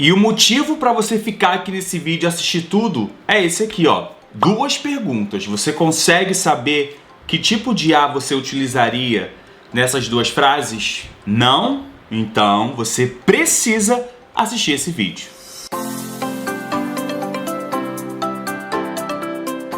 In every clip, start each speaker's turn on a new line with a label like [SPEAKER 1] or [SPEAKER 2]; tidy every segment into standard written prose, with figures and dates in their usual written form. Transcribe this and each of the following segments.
[SPEAKER 1] E o motivo para você ficar aqui nesse vídeo e assistir tudo é esse aqui, ó. 2 perguntas. Você consegue saber que tipo de A você utilizaria nessas 2 frases? Não? Então você precisa assistir esse vídeo.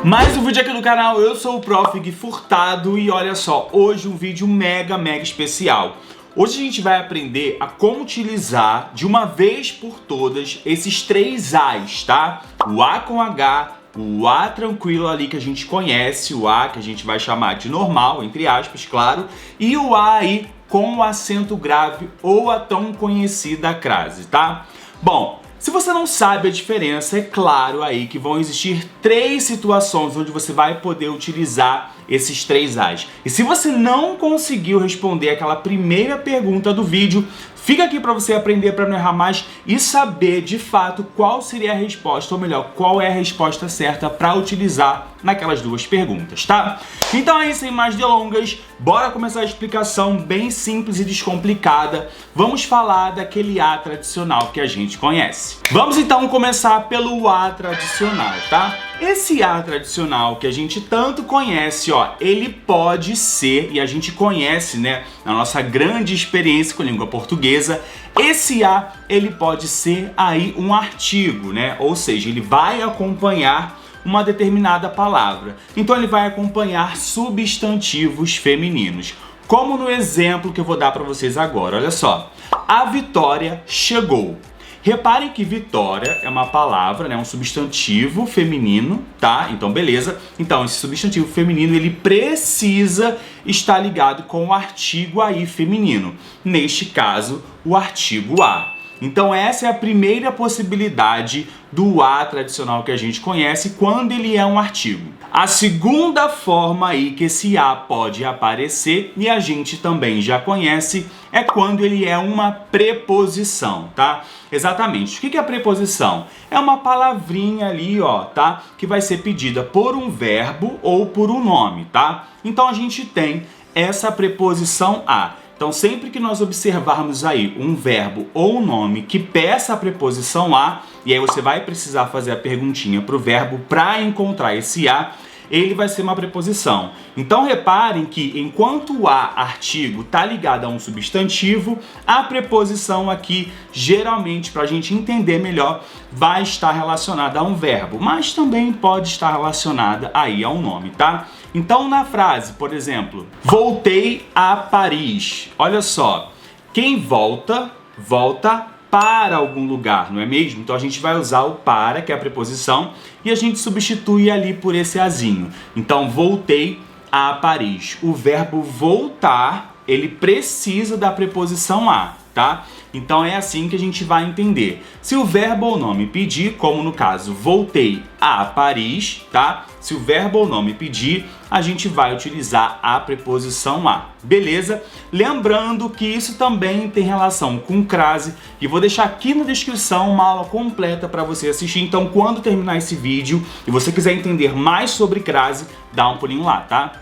[SPEAKER 1] Mais um vídeo aqui no canal, eu sou o Prof. Gui Furtado e olha só, hoje um vídeo mega especial. Hoje a gente vai aprender a como utilizar de uma vez por todas esses 3 A's, tá? O A com H, o A tranquilo ali que a gente conhece, o A que a gente vai chamar de normal, entre aspas, claro, e o A aí com o acento grave ou a tão conhecida crase, tá? Bom, se você não sabe a diferença, é claro aí que vão existir 3 situações onde você vai poder utilizar esses 3 A's. E se você não conseguiu responder aquela primeira pergunta do vídeo, fica aqui para você aprender para não errar mais e saber de fato qual seria a resposta, ou melhor, qual é a resposta certa para utilizar naquelas 2 perguntas, tá? Então aí, sem mais delongas, bora começar a explicação bem simples e descomplicada. Vamos falar daquele A tradicional que a gente conhece. Vamos então começar pelo A tradicional, tá? Esse A tradicional que a gente tanto conhece, ó, ele pode ser, e a gente conhece, né, na nossa grande experiência com a língua portuguesa, esse A, ele pode ser aí um artigo, né? Ou seja, ele vai acompanhar uma determinada palavra. Então ele vai acompanhar substantivos femininos. Como no exemplo que eu vou dar para vocês agora, olha só. A Vitória chegou. Reparem que Vitória é uma palavra, né, um substantivo feminino, tá? Então, beleza. Então, esse substantivo feminino, ele precisa estar ligado com o artigo aí feminino. Neste caso, o artigo A. Então, essa é a primeira possibilidade do A tradicional que a gente conhece quando ele é um artigo. A segunda forma aí que esse A pode aparecer, e a gente também já conhece, é quando ele é uma preposição, tá? Exatamente. O que é a preposição? É uma palavrinha ali, ó, tá? Que vai ser pedida por um verbo ou por um nome, tá? Então a gente tem essa preposição A. Então, sempre que nós observarmos aí um verbo ou um nome que peça a preposição A, e aí você vai precisar fazer a perguntinha para o verbo para encontrar esse A, ele vai ser uma preposição. Então, reparem que enquanto o A, artigo, está ligado a um substantivo, a preposição aqui, geralmente, para a gente entender melhor, vai estar relacionada a um verbo, mas também pode estar relacionada aí a um nome, tá? Então, na frase, por exemplo, voltei a Paris. Olha só, quem volta, volta para algum lugar, não é mesmo? Então a gente vai usar o para, que é a preposição, e a gente substitui ali por esse azinho. Então, voltei a Paris. O verbo voltar, ele precisa da preposição a, tá? Então é assim que a gente vai entender. Se o verbo ou nome pedir, como no caso, voltei a Paris, tá? Se o verbo ou nome pedir, a gente vai utilizar a preposição a, beleza? Lembrando que isso também tem relação com crase, e vou deixar aqui na descrição uma aula completa para você assistir. Então, quando terminar esse vídeo e você quiser entender mais sobre crase, dá um pulinho lá, tá?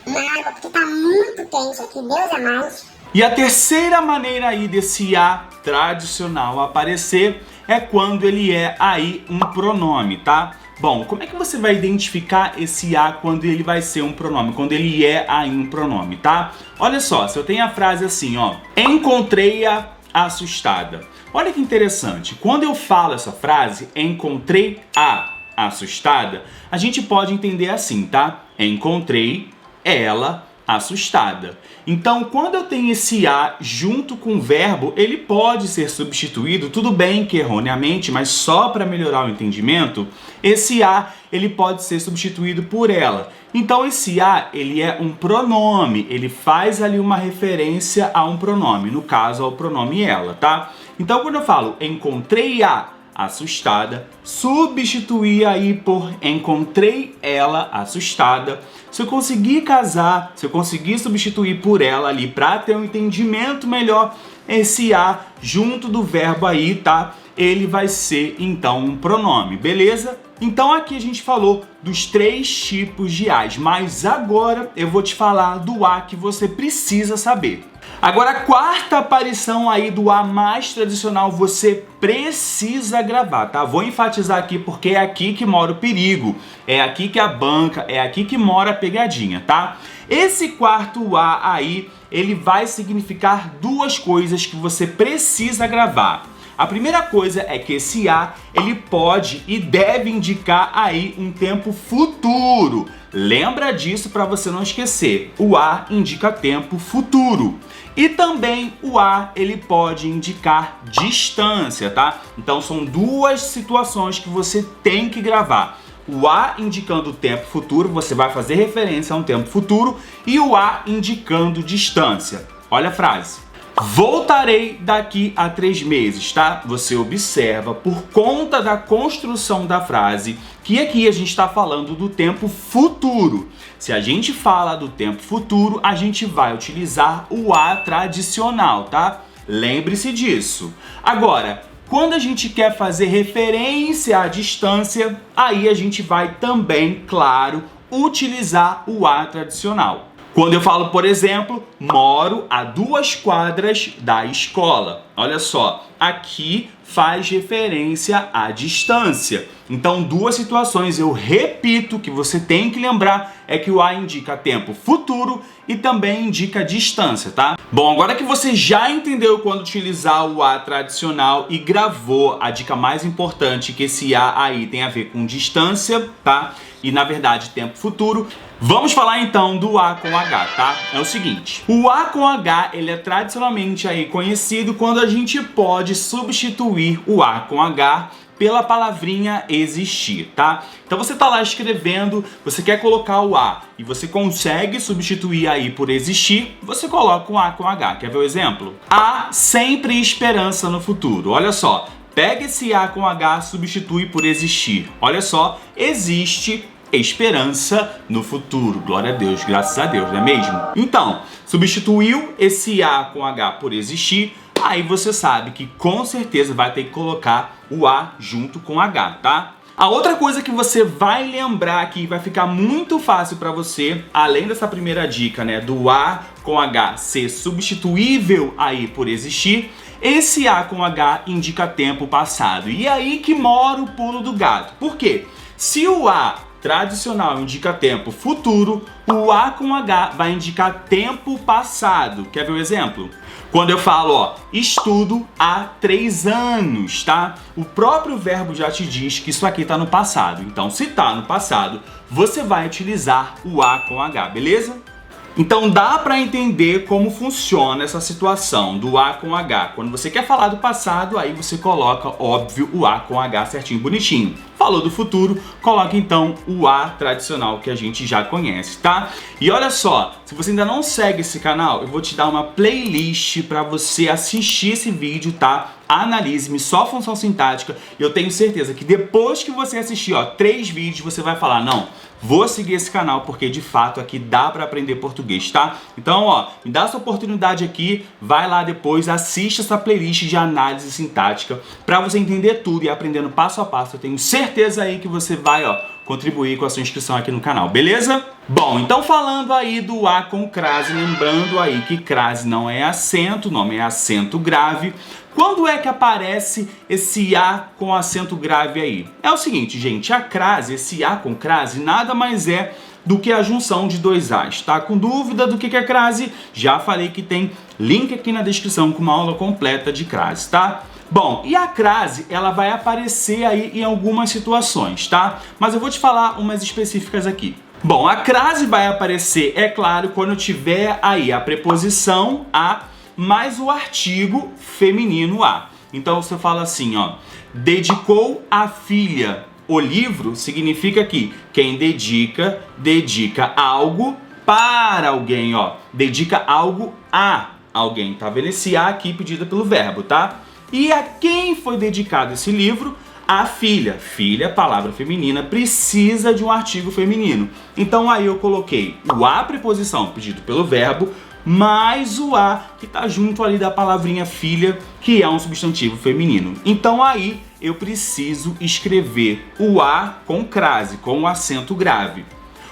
[SPEAKER 2] Uma água, porque tá muito quente aqui, Deus é mais.
[SPEAKER 1] E a terceira maneira aí desse A tradicional aparecer é quando ele é aí um pronome, tá? Bom, como é que você vai identificar esse A quando ele vai ser um pronome, quando ele é aí um pronome, tá? Olha só, se eu tenho a frase assim, ó, encontrei-a assustada. Olha que interessante, quando eu falo essa frase, encontrei a assustada, a gente pode entender assim, tá? Encontrei ela assustada. Então, quando eu tenho esse A junto com o verbo, ele pode ser substituído, tudo bem que erroneamente, mas só para melhorar o entendimento, esse A, ele pode ser substituído por ela. Então, esse A, ele é um pronome, ele faz ali uma referência a um pronome, no caso, ao pronome ela, tá? Então, quando eu falo encontrei a assustada, substituir aí por encontrei ela assustada. Se eu conseguir casar, se eu conseguir substituir por ela ali para ter um entendimento melhor, esse a junto do verbo aí, tá? Ele vai ser então um pronome, beleza? Então aqui a gente falou dos 3 tipos de as, mas agora eu vou te falar do a que você precisa saber. Agora, a quarta aparição aí do A mais tradicional, você precisa gravar, tá? Vou enfatizar aqui porque é aqui que mora o perigo, é aqui que a banca, é aqui que mora a pegadinha, tá? Esse quarto A aí, ele vai significar duas coisas que você precisa gravar. A primeira coisa é que esse A, ele pode e deve indicar aí um tempo futuro. Lembra disso para você não esquecer. O A indica tempo futuro. E também o A, ele pode indicar distância, tá? Então são duas situações que você tem que gravar. O A indicando o tempo futuro, você vai fazer referência a um tempo futuro, e o A indicando distância. Olha a frase. Voltarei daqui a 3 meses, tá? Você observa, por conta da construção da frase, que aqui a gente está falando do tempo futuro. Se a gente fala do tempo futuro, a gente vai utilizar o A tradicional, tá? Lembre-se disso. Agora, quando a gente quer fazer referência à distância, aí a gente vai também, claro, utilizar o A tradicional. Quando eu falo, por exemplo, moro a 2 quadras da escola. Olha só, aqui faz referência à distância. Então, duas situações, eu repito, que você tem que lembrar, é que o A indica tempo futuro e também indica distância, tá? Bom, agora que você já entendeu quando utilizar o A tradicional e gravou a dica mais importante, que esse A aí tem a ver com distância, tá? E na verdade tempo futuro. Vamos falar então do A com H, tá? É o seguinte, o A com H, ele é tradicionalmente aí conhecido quando a gente pode substituir o A com H pela palavrinha existir, tá? Então você tá lá escrevendo, você quer colocar o A e você consegue substituir aí por existir, você coloca o A com H. Quer ver o exemplo? Há sempre esperança no futuro. Olha só, pega esse A com H, substitui por existir. Olha só, existe esperança no futuro. Glória a Deus, graças a Deus, não é mesmo? Então, substituiu esse A com H por existir, aí você sabe que com certeza vai ter que colocar o A junto com H, tá? A outra coisa que você vai lembrar aqui, vai ficar muito fácil para você, além dessa primeira dica, né, do A com H ser substituível aí por existir, esse A com H indica tempo passado. E aí que mora o pulo do gato. Por quê? Se o A tradicional indica tempo futuro, o A com H vai indicar tempo passado. Quer ver o exemplo? Quando eu falo, ó, estudo há 3 anos, tá? O próprio verbo já te diz que isso aqui tá no passado. Então, se tá no passado, você vai utilizar o A com H, beleza? Então dá para entender como funciona essa situação do A com H. Quando você quer falar do passado, aí você coloca, óbvio, o A com H certinho, bonitinho. Falou do futuro, coloca então o A tradicional que a gente já conhece, tá? E olha só, se você ainda não segue esse canal, eu vou te dar uma playlist para você assistir esse vídeo, tá? Analise-me, só função sintática. E eu tenho certeza que depois que você assistir, ó, 3 vídeos, você vai falar, não, vou seguir esse canal porque de fato aqui dá para aprender português, tá? Então, ó, me dá essa oportunidade aqui, vai lá depois, assiste essa playlist de análise sintática para você entender tudo e aprendendo passo a passo. Eu tenho certeza aí que você vai, ó, contribuir com a sua inscrição aqui no canal, beleza? Bom, então falando aí do A com crase, lembrando aí que crase não é acento, o nome é acento grave. Quando é que aparece esse A com acento grave aí? É o seguinte, gente, a crase, esse A com crase, nada mais é do que a junção de 2 As. Tá com dúvida do que é crase? Já falei que tem link aqui na descrição com uma aula completa de crase, tá? Bom, e a crase, ela vai aparecer aí em algumas situações, tá? Mas eu vou te falar umas específicas aqui. Bom, a crase vai aparecer, é claro, quando tiver aí a preposição a mais o artigo feminino a. Então você fala assim, ó, dedicou a filha o livro, significa que quem dedica, dedica algo para alguém, ó. Dedica algo a alguém, tá vendo? Esse a aqui pedido pelo verbo, tá? E a quem foi dedicado esse livro? A filha. Filha, palavra feminina, precisa de um artigo feminino. Então aí eu coloquei o a preposição pedido pelo verbo, mais o a que tá junto ali da palavrinha filha, que é um substantivo feminino. Então aí eu preciso escrever o a com crase, com o acento grave.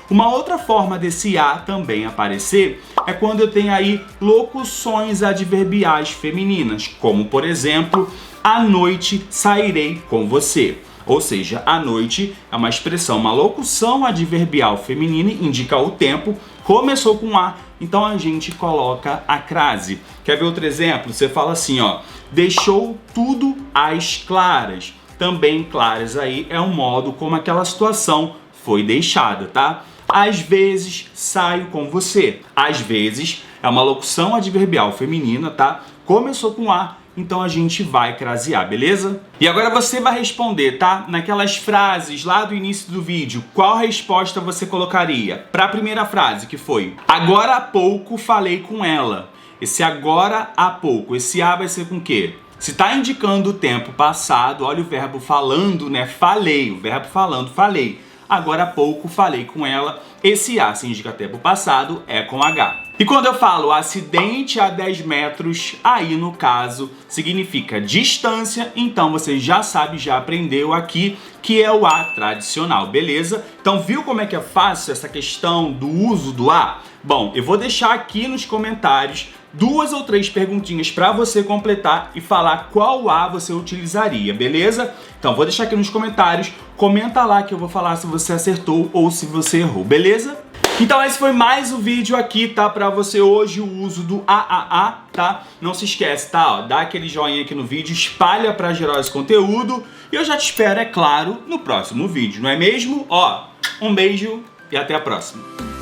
[SPEAKER 1] Uma outra forma desse a também aparecer é quando eu tenho aí locuções adverbiais femininas, como por exemplo, à noite sairei com você. Ou seja, à noite é uma expressão, uma locução adverbial feminina, indica o tempo, começou com a, então a gente coloca a crase. Quer ver outro exemplo? Você fala assim, ó, deixou tudo às claras. Também claras aí é um modo como aquela situação foi deixada, tá? Às vezes saio com você. Às vezes é uma locução adverbial feminina, tá? Começou com a, então a gente vai crasear, beleza? E agora você vai responder, tá? Naquelas frases lá do início do vídeo, qual resposta você colocaria? Para a primeira frase, que foi: agora há pouco falei com ela. Esse agora há pouco, esse a vai ser com o quê? Se tá indicando o tempo passado, olha o verbo falando, né? Falei, o verbo falando, falei. Agora há pouco falei com ela. Esse a, se indica tempo passado, é com H. E quando eu falo acidente a 10 metros, aí no caso significa distância, então você já sabe, já aprendeu aqui que é o a tradicional, beleza? Então viu como é que é fácil essa questão do uso do a? Bom, eu vou deixar aqui nos comentários 2 ou 3 perguntinhas para você completar e falar qual a você utilizaria, beleza? Então vou deixar aqui nos comentários, comenta lá que eu vou falar se você acertou ou se você errou, beleza? Então esse foi mais um vídeo aqui, tá? Pra você hoje, o uso do AAA, tá? Não se esquece, tá? Ó, dá aquele joinha aqui no vídeo, espalha pra gerar esse conteúdo. E eu já te espero, é claro, no próximo vídeo, não é mesmo? Ó, um beijo e até a próxima.